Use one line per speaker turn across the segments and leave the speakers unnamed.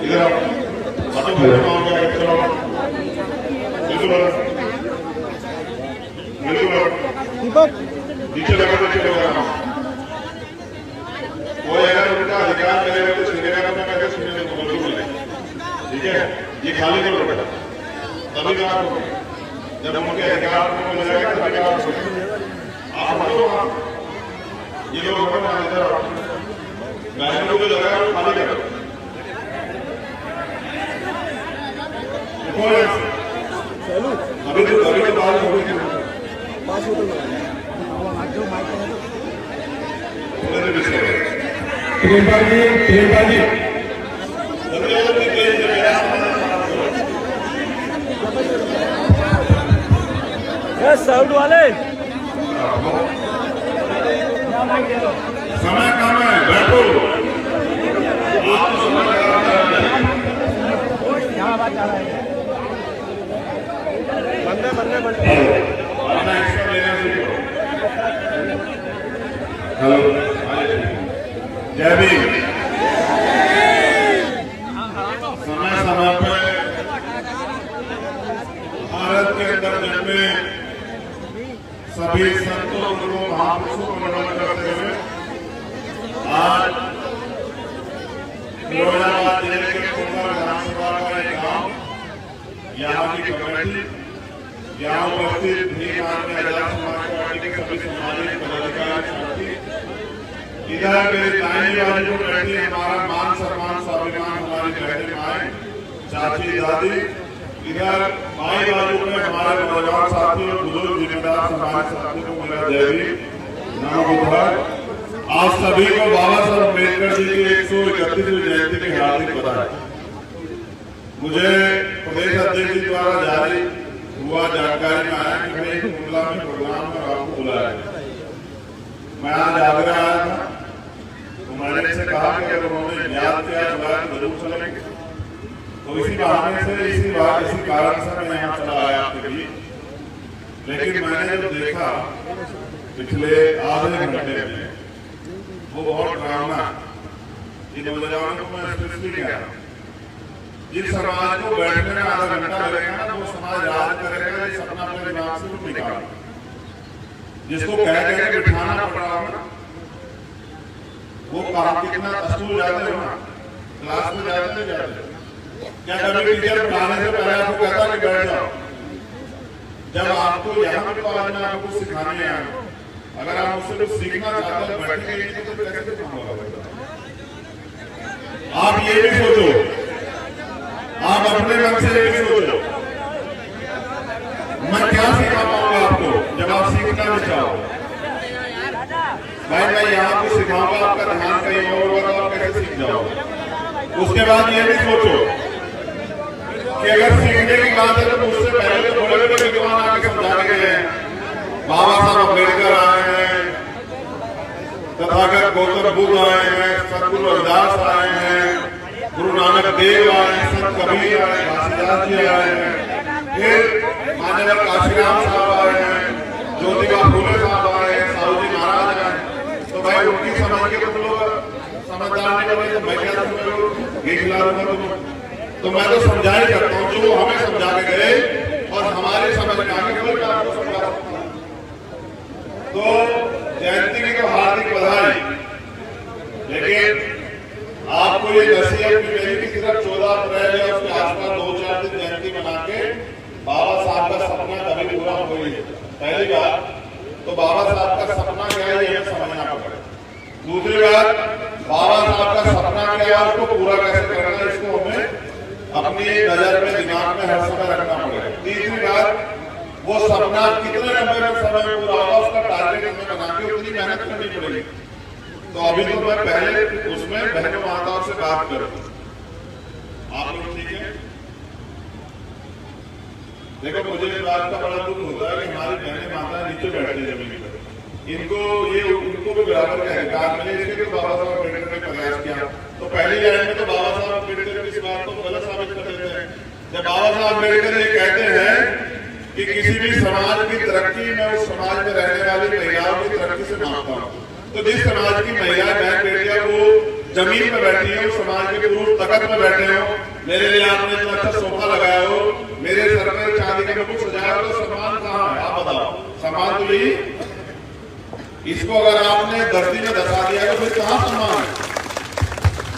इधर आओ, बातों में जमा हो गया, चलो बिल्कुल बिल्कुल नीचे लगा तो चलो लगा कोई अगर उनका अधिकार करेगा तो सुनेगा तो मैं कैसे सुनेगा तो बिल्कुल नहीं, ठीक है। ये खाली करो बेटा, तभी कहा जब उनके अधिकार को मिलेगा तभी कहा आप हटो। ये लोग इधर गाड़ियों को लगा खाली करो, अभी तो बात हो गई
साउंड वाले
समय कम है, बैठो बंदे हेलो जय भीम। समय समय पर भारत के अंदर जन्मे सभी संतों गुरुओं महापुरुषों को नमन करते हुए आज फिरोजाबाद जिले के कोंडा विधानसभा का एक गांव, यहाँ की कमेटी, यहाँ उपस्थित भीम आर्मी आजाद समाज पार्टी के सभी सामाजिक पदाधिकारी साथी, इधर मेरे दाहिनी बाजू में बैठी हमारा मान सम्मान स्वाभिमान हमारी बहनें माएं चाची दादी, इधर बाई बाजू में हमारे नौजवान साथी और बुजुर्ग जिम्मेदार समाज साथी को मेरा जय भीम नमो बुद्धाय। आज सभी को बाबा साहब अम्बेडकर जी की 131वीं जयंती की हार्दिक बधाई। मुझे प्रदेश अध्यक्ष जी द्वारा जारी हुआ जानकारी में आया कि भाई कुंडला में प्रोग्राम में आपको बुलाया है। मैं आज आगरा आया था, तो मैंने इनसे कहा कि अगर उन्होंने याद किया बुलाया तो जरूर चलेंगे। तो इसी बहाने से इसी कारण से मैं यहाँ चला आया आपके बीच। लेकिन मैंने जो देखा पिछले आधे घंटे में वो बहुत ड्रामा, इन नौजवानों को मैं स्पेशली कह रहा हूँ, जिस समाज को बैठने में आधा घंटा लगेगा ना वो समाज याद करेगा, ये सपना अपने दिमाग से तो निकाल, जिसको कह के बिठाना पड़ रहा है वो कहा कितना स्कूल जाते हो ना, क्लास में जाते क्या कभी टीचर पढ़ाने से पहले आपको कहता कि बैठ जाओ। जब आपको यहाँ पे कॉलेज में आपको सिखाने आए, अगर आप उससे कुछ सीखना चाहते हैं बैठेंगे तो फिर कैसे काम होगा? आप ये भी सोचो, आप अपने मन से ये भी सोचो मैं क्या सिखा पाऊंगा आपको जब आप सीखना नहीं चाहो। भाई मैं यहाँ कुछ सिखाऊंगा, आपका ध्यान कहीं और होगा तो आप कैसे सीख जाओगे। उसके बाद ये भी सोचो कि अगर सीखने की बात है तो मुझसे पहले तो बड़े बड़े विद्वान आके समझा गए हैं, बाबा साहब अम्बेडकर आए हैं, तथागत गौतम बुद्ध आए हैं, सतगुरु रविदास आए हैं, गुरु नानक देव आए हैं, संत कबीर आए हैं, घासीदास जी आए हैं, फिर मान्यवर काशीराम साहब आए हैं, ज्योतिबा फूले साहब आए हैं, साहू जी महाराज आए हैं। तो भाई उनकी समझ के तो लोग समझदार नहीं बने तो मैं क्या समझ, तो मैं तो समझा ही करता हूँ जो हमें समझा के गए और हमारे समझ में आगे केवल आपको समझा सकता हूँ। तो जयंती की तो हार्दिक बधाई, लेकिन आपको ये नसीहत भी मेरी कि सिर्फ 14 अप्रैल या उसके आसपास 2-4 दिन जयंती मना के बाबा साहब का सपना कभी पूरा हो ही है। पहली बात तो बाबा साहब का सपना क्या है ये समझना पड़ेगा। दूसरी बात बाबा साहब का सपना क्या है उसको पूरा कैसे करना है इसको हमें अपनी नजर में दिमाग में हर समय रखना पड़ेगा। तीसरी बात वो सपना कितने लंबे समय में पूरा होगा उसका टारगेट हमें बना के उतनी मेहनत करनी पड़ेगी। तो अभी तो मैं पहले उसमें बहनों माताओं से बात करूं, आप लोग ठीक है? देखो मुझे इस बात का बड़ा दुख होता है कि हमारी बहनें माता नीचे बैठती जमीन पर, इनको भी बराबर का अधिकार मिले, इसके तो बाबा साहब अम्बेडकर ने प्रयास किया। तो पहली लाइन में तो बाबा साहब अम्बेडकर इस बात को गलत साबित कर देते हैं जब बाबा साहब अम्बेडकर ये कहते हैं कि किसी भी समाज की तरक्की मैं उस समाज में रहने वाली महिलाओं की तरक्की से मानता हूँ। तो जिस समाज की महिला बहन बेटियां वो जमीन पे बैठी हो, समाज के पुरुष तख्त में बैठे हो, मेरे लिए आपने इतना अच्छा सोफा लगाया हो, मेरे सर पर चांदी का मुकुट सजाया हो, तो सम्मान कहाँ है? आप बताओ। सम्मान तो यही, इसको अगर आपने धरती में धसा दिया तो फिर कहाँ सम्मान है?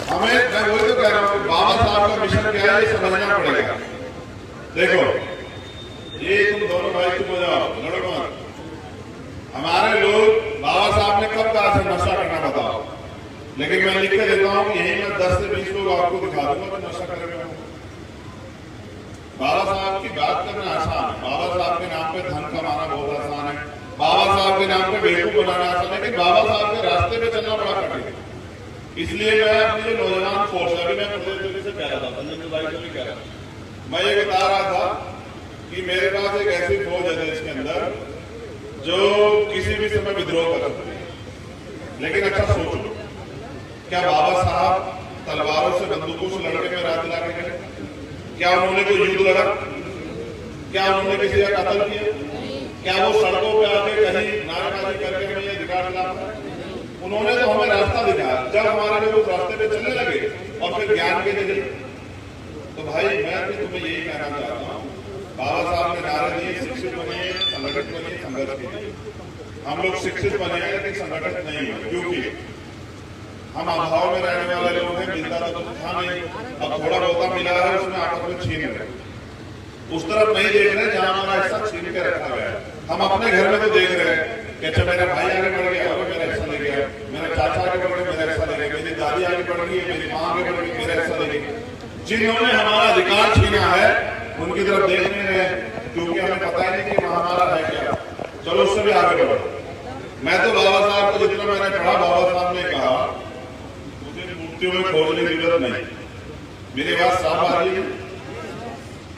हमें, मैं वही तो कह रहा हूँ, बाबा साहब का मिशन क्या है ये समझना पड़ेगा। देखो, ये तुम दोनों भाई चुप हो जाओ, लड़ो मत। हमारे लोग, बाबा साहब ने कब कहा था नशा करना बताओ, लेकिन मैं लिख के देता हूँ कि यही मैं 10 से 20 लोग आपको दिखा दूंगा तो नशा करेंगे। बाबा साहब की बात करना आसान है, बाबा साहब के नाम पे धन कमाना बहुत आसान है, बाबा साहब के नाम पे बेवकूफ बनाना आसान है, लेकिन बाबा साहब के रास्ते पे चलना बड़ा कठिन है। इसलिए मैं अपनी जो नौजवान फोर्स है, मैं प्रदेश से कह रहा था, संजय भाई से भी कह रहा था, मैं ये बता रहा था कि मेरे पास एक ऐसी फौज है देश के अंदर जो किसी भी समय विद्रोह कर सकती है। लेकिन अच्छा सोचो, क्या बाबा साहब तलवारों से, बंदूकों से लड़के में रात दिला के गए? क्या उन्होंने कोई युद्ध लड़ा? क्या उन्होंने किसी का कत्ल किया? क्या वो सड़कों पे आके कहीं नारेबाजी करके हमें अधिकार दिला? उन्होंने तो हमें रास्ता दिखाया। जब हमारे लोग उस रास्ते पे चलने लगे और फिर ज्ञान के लिए, तो भाई मैं भी तुम्हें यही कहना चाहता हूँ, बाबा साहब ने नारे दिए, शिक्षित बनिए, संगठित बनिए, संघर्ष कीजिए। हम लोग शिक्षित बने हैं लेकिन संगठित नहीं है, क्योंकि हम अभाव में रहने वाले लोग हैं। मिलता तो कुछ था नहीं, अब थोड़ा बहुत मिला है, उसमें आपस में छीन रहे, उस तरफ नहीं देख रहे जहां हमारा हिस्सा छीन के रखा गया है। हम अपने घर में तो देख रहे हैं कि अच्छा मेरा भाई आगे बढ़ गया, मेरा हिस्सा ले गया, मेरा चाचा आगे बढ़ गया, मेरा हिस्सा ले गया, मेरी दादी आगे बढ़ गई, मेरी माँ आगे बढ़ गई, मेरा हिस्सा ले गई। जिन्होंने हमारा अधिकार छीना है उनकी तरफ देख नहीं रहे, क्योंकि हमें पता ही नहीं कि वहां हमारा है क्या। चलो उससे भी आगे बढ़ो। मैं तो बाबा साहब को जितना मैंने पढ़ा, बाबा साहब ने कहा मुझे मूर्तियों में खोजने की जरूरत नहीं। मेरी बात साफ आ रही है,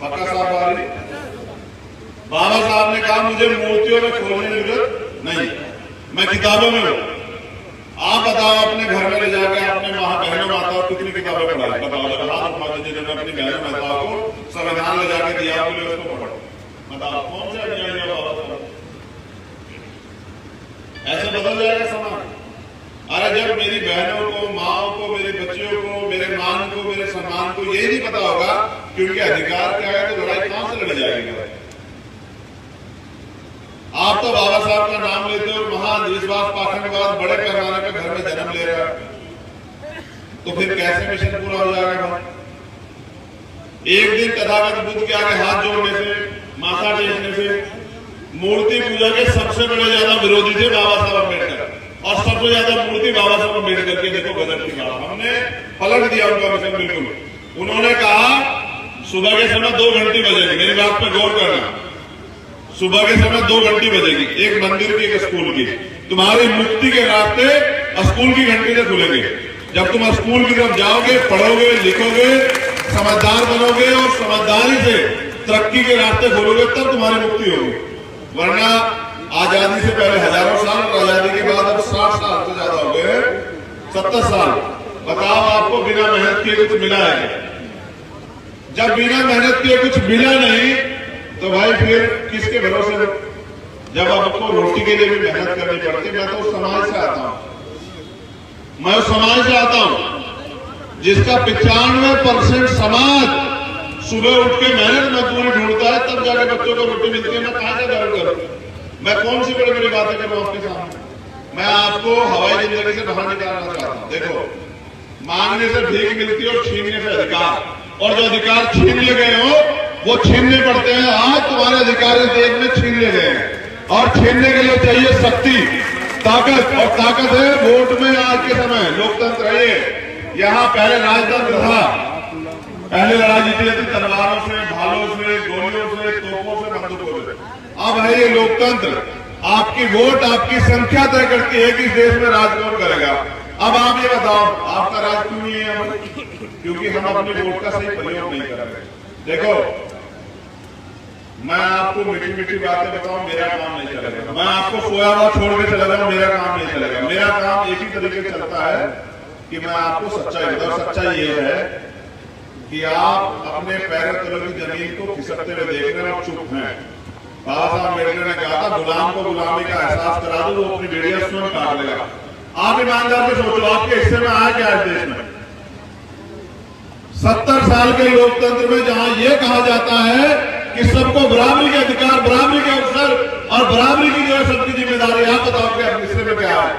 पक्का साफ आ रही है। बाबा साहब ने कहा मुझे मूर्तियों में खोजने की जरूरत नहीं, मैं किताबों में हूं। आप बताओ अपने घर में ले जाकर अपने बहनों माताओं कितनी किताबें पढ़ाई? बताओ, हाथ उठा दीजिए। मैंने अपनी बहनों माताओं को संविधान ले जाके दिया, बोले उसको पढ़ो। बताओ कौन सा अन्याय है बाबा साहब? ऐसे बदल जाएगा समाज। अरे जब मेरी बहनों को, माओ को, मेरे बच्चियों को, मेरे मान को, मेरे सम्मान को ये नहीं पता होगा कि उनके अधिकार क्या है, तो लड़ाई कहां से लड़ी जाएगी? आप तो बाबा साहब का नाम लेते हो, महाअंधविश्वास, पाखंडवाद बड़े पैमाने पर घर में जन्म ले रहा है, तो फिर कैसे मिशन पूरा हो जाएगा? एक दिन तथागत बुद्ध के आगे हाथ जोड़ने से, माथा टेकने से, मूर्ति पूजा के सबसे बड़े ज्यादा विरोधी थे बाबा साहब अम्बेडकर, और सबसे ज्यादा मूर्ति बाबा साहब अम्बेडकर की। देखो गजब की बात, हमने पलट दिया उनका मिशन बिल्कुल। उन्होंने कहा सुबह के समय 2 घंटी बजेगी, मेरी बात पर गौर करना, सुबह के समय 2 घंटी बजेगी, एक मंदिर की एक स्कूल की। तुम्हारी मुक्ति के रास्ते स्कूल की घंटी से खुलेंगे। जब तुम स्कूल की तरफ जाओगे, पढ़ोगे, लिखोगे, समझदार बनोगे और समझदारी से तरक्की के रास्ते खोलोगे, तब तुम्हारी मुक्ति होगी। वरना आजादी से पहले हजारों साल और आजादी के बाद अब 60 साल से ज्यादा हो गए, 70 साल। बताओ आपको बिना मेहनत किए कुछ मिला है? जब बिना मेहनत किए कुछ मिला नहीं तो भाई फिर किसके भरोसे? जब आपको रोटी के लिए भी मेहनत करनी पड़ती। मैं तो उस समाज से आता हूं, मैं उस समाज से आता हूं जिसका 95% समाज सुबह उठ के मेहनत मजदूरी ढूंढता है, तब जाके बच्चों को रोटी मिलती है। मैं कहां से गर्व करूं? मैं कौन सी बड़ी बड़ी बातें कर रहा हूं आपके सामने? मैं आपको हवाई जिंदगी से बाहर निकालना चाहता हूं। देखो, मांगने से भीख मिलती है और छीनने से अधिकार, और जो अधिकार छीन ले गए हो वो छीनने पड़ते हैं। आज तुम्हारे अधिकार इस देश में छीन ले गए हैं, और छीनने के लिए चाहिए शक्ति, ताकत, और ताकत है वोट में। आज के समय लोकतंत्र है ये। यहाँ पहले राजतंत्र था, पहले लड़ाई जीती जाती तलवारों से, भालों से, गोलियों से, तोपों से, बंदूकों से। अब है ये लोकतंत्र, आपकी वोट आपकी संख्या तय करती है कि इस देश में राज कौन करेगा। अब आप ये बताओ आपका राज क्यों नहीं है? क्योंकि हम अपनी वोट का सही प्रयोग नहीं कर रहे। देखो, मैं आपको मीठी मीठी बातें बताऊं, मेरा काम नहीं चलेगा। मैं आपको सोया हुआ छोड़ के चला जाऊं, मेरा काम नहीं चलेगा। मेरा काम एक ही तरीके से चलता है कि मैं आपको सच्चाई बताऊं। सच्चाई ये है कि आप अपने पैरों तले की जमीन को खिसकते हुए देख रहे हैं और चुप हैं। बाबा साहब अम्बेडकर ने कहा था, गुलाम को गुलामी का एहसास करा दो, वो अपनी बेड़ियां स्वयं काट लेगा। आप ईमानदार से सोचो, आपके हिस्से में आया क्या इस देश में? 70 साल के लोकतंत्र में जहां यह कहा जाता है कि सबको बराबरी के अधिकार, बराबरी के अवसर और बराबरी की जो है सबकी जिम्मेदारी, आप बताओ कि आप हिस्से में क्या है?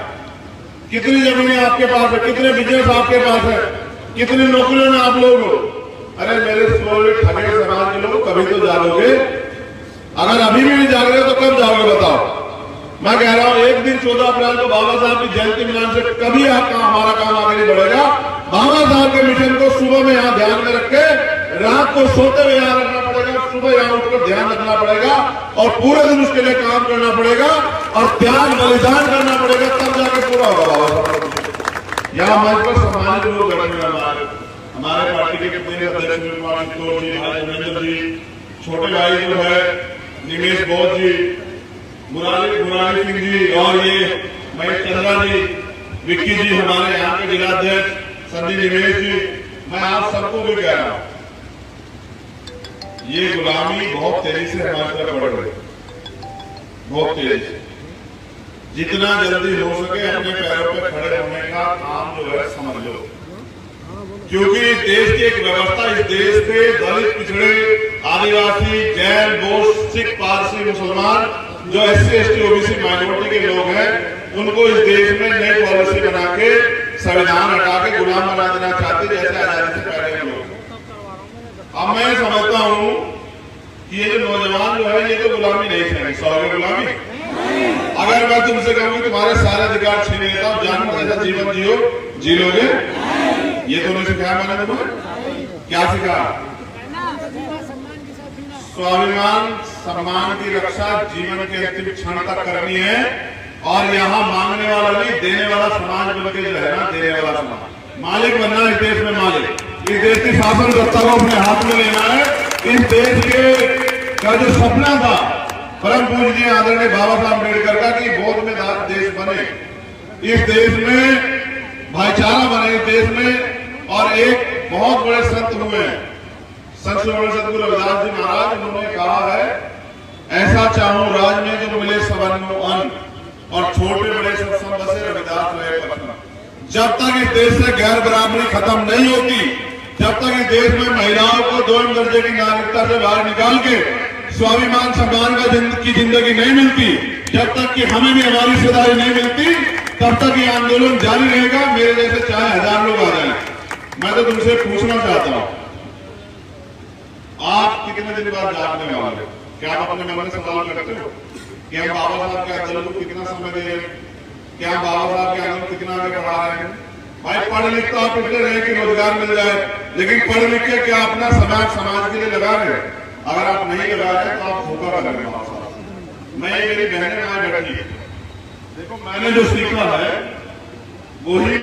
कितनी जमीनें आपके पास है? कितने बिजनेस आपके पास है? कितनी नौकरियों में आप लोग हो? अरे मेरे ठगे समाज के लोग, कभी तो जागोगे। अगर अभी भी नहीं जाग रहे तो कब जाओगे बताओ? मैं कह रहा हूं एक दिन 14 अप्रैल को बाबा साहब की जयंती मनाने से कभी आपका हमारा काम आगे नहीं बढ़ेगा। बाबा साहब के मिशन को सुबह में यहां ध्यान में रख के, रात को सोते हुए यहां रखना पड़ेगा, सुबह यहां उठकर ध्यान रखना पड़ेगा और पूरे दिन उसके लिए काम करना पड़ेगा और त्याग बलिदान करना पड़ेगा, तब जाके पूरा होगा बाबा साहब। यहाँ मंच पर सम्मानित लोग बैठे हमारे पार्टी के कितने अध्यक्ष जी, छोटे भाई जो है निमेश बौद्ध जी, मुरारी सिंह जी और ये महेश चंद्रा जी, विक्की जी, हमारे यहाँ के जिलाध्यक्ष संदीप निमेश जी, मैं आप सबको भी कह रहा हूं, ये गुलामी बहुत तेजी से हमारी तरफ बढ़ रही है, बहुत तेजी से। जितना जल्दी हो सके अपने पैरों पर खड़े होने का काम जो है समझ लो, क्योंकि देश की एक व्यवस्था, इस देश पे दलित, पिछड़े, आदिवासी, जैन, बौद्ध, सिख, पारसी, मुसलमान, जो SC, ST, OBC माइनॉरिटी के लोग हैं, उनको इस देश में नई पॉलिसी बना के संविधान हटा के गुलाम बना देना चाहते, जैसे आजादी से पहले के लोग। अब मैं समझता हूं कि ये जो नौजवान जो है ये तो गुलामी नहीं है, सौगे गुलामी। अगर मैं तुमसे कहूँ तुम्हारे सारे अधिकार छीन लेता हूं, जानवर जैसा जीवन जियो, जी लोगे? ये तो नहीं सिखाया मैंने तुम्हें? क्या सिखाया? स्वाभिमान सम्मान की रक्षा जीवन के अंतिम क्षण तक करनी है और यहाँ मांगने वाला नहीं, देने वाला समाज बन के जो है ना, देने वाला समाज, मालिक बनना इस देश में, मालिक, इस देश की शासन सत्ता को अपने हाथ में लेना है। इस देश के का जो सपना था परम पूज्य आदरणीय बाबा साहब अम्बेडकर का कि बौद्ध में देश बने, इस देश में भाईचारा बने, इस देश में, और एक बहुत बड़े संत हुए हैं, संत सदगुरु रविदास जी महाराज, उन्होंने कहा है ऐसा चाहूं राज में जो मिले सबन्नो अन्न और छोटे बड़े सब बसे रविदास रहे पटना। जब तक इस देश से गैर बराबरी खत्म नहीं होती, जब तक इस देश में महिलाओं को 2 दर्जे की नागरिकता से बाहर निकाल के स्वाभिमान सम्मान की जिंदगी नहीं मिलती, जब तक कि हमें भी हमारी हिस्सेदारी नहीं मिलती, तब तक ये आंदोलन जारी रहेगा, मेरे जैसे चाहे 1000 लोग आ जाए। मैं तो तुमसे पूछना चाहता हूं, आप कितने दिन बाद जागने वाले? क्या आप अपने मन में सवाल करते हो कि हम बाबा साहब के आंदोलन को कितना समय दे रहे हैं? क्या हम बाबा साहब के आंदोलन कितना आगे बढ़ा रहे हैं? भाई पढ़ लिख तो आप इसलिए रहे कि रोजगार मिल जाए, लेकिन पढ़ लिख के क्या अपना समाज के लिए लगा रहे? अगर आप नहीं लगा रहे तो आप धोखा कर रहे हो। मैं, मेरी बहनें वहां बैठी, देखो मैंने जो सीखा है वही